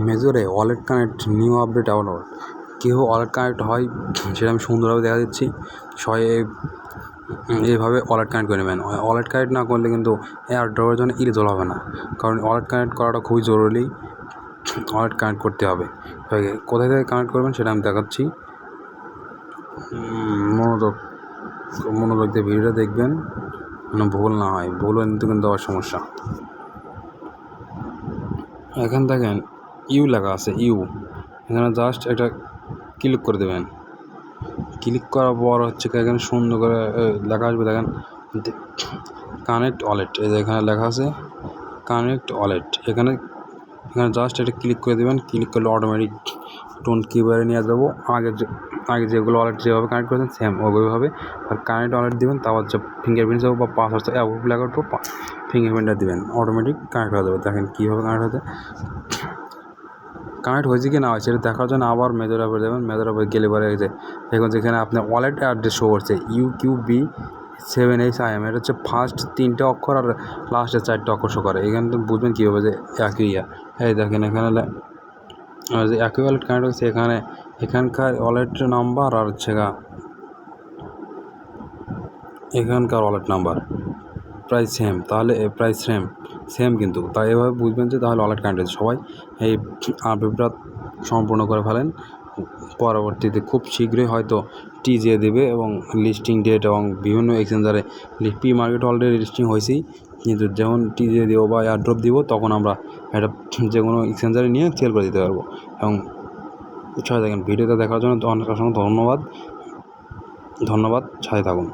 মেজরে wallet connect new update download. কীভাবে wallet connect হয় সেটা আমি সুন্দরভাবে দেখা দিচ্ছি। সবাই এইভাবে ওয়ালেট কানেক্ট করে নেবেন। ওয়ালেট কানেক্ট না করলে কিন্তু এয়ারড্রপের জন্য ইলিজিবল হবে না, কারণ ওয়ালেট কানেক্ট করাটা খুবই জরুরি। ওয়ালেট কানেক্ট করতে হবে। কোথায় থেকে কানেক্ট করবেন সেটা আমি দেখাচ্ছি। মনোযোগ দিয়ে ভিডিওটা দেখবেন, যেন ভুল না হয়। ভুল হলে কিন্তু আবার সমস্যা। এখান দেখেন ইউ লেখা আছে, এখানে জাস্ট এটা ক্লিক করে দেবেন। ক্লিক করার পর হচ্ছে এখানে সুন্দর করে লেখা আসবে, দেখেন কানেক্ট ওয়ালেট। এই যে এখানে লেখা আছে কানেক্ট ওয়ালেট। এখানে জাস্ট এটা ক্লিক করে দেবেন। ক্লিক করলে অটোমেটিক টোন কিবোর্ডে নিয়ে যাবো। আগে যেগুলো ওয়ালেট যেভাবে কানেক্ট করেছেন সেম ওইভাবে আর কানেক্ট ওয়ালেট দেবেন। তারপর হচ্ছে ফিঙ্গারপ্রিন্ট যাবো বা পাসওয়ার্ড লেখার পর ফিঙ্গারপ্রিন্টটা দেবেন, অটোমেটিক কানেক্ট হয়ে যাবে। দেখেন কীভাবে কানেক্ট হয়েছে কি না হয় সেটা দেখার জন্য আবার মেজর অ্যাপে যাবেন। মেজর অ্যাপে গেলে পরে দেখুন যেখানে আপনার ওয়ালেট অ্যাড্রেস শো করছে UQB7HIM। এটা হচ্ছে ফার্স্ট 3টে অক্ষর আর লাস্টের 4টে অক্ষর শো করে। এখানে তো বুঝবেন কীভাবে যে একই এই দেখেন এখানে যে একই ওয়ালেট কানেক্ট হচ্ছে। এখানকার ওয়ালেট নাম্বার আর হচ্ছে এখানকার ওয়ালেট নাম্বার প্রায় সেম, তাহলে প্রায় সেম কিন্তু তাই এভাবে বুঝবেন যে তাহলে ওয়ালেট কানেক্ট হয়েছে। সবাই এই আপডেটটা সম্পূর্ণ করে ফেলেন। পরবর্তীতে খুব শীঘ্রই হয়তো টিজিএ দেবে এবং লিস্টিং ডেট এবং বিভিন্ন এক্সচেঞ্জারে প্রি মার্কেট অলরেডি লিস্টিং হয়েছেই, কিন্তু যখন টিজিএ দেবো বা এয়ারড্রপ দিব তখন আমরা এটা যে কোনো এক্সচেঞ্জারে নিয়ে সেল করে দিতে পারবো। এবং সবাই দেখেন ভিডিওটা দেখার জন্য অনেক অসংখ্য ধন্যবাদ। সাথে থাকুন।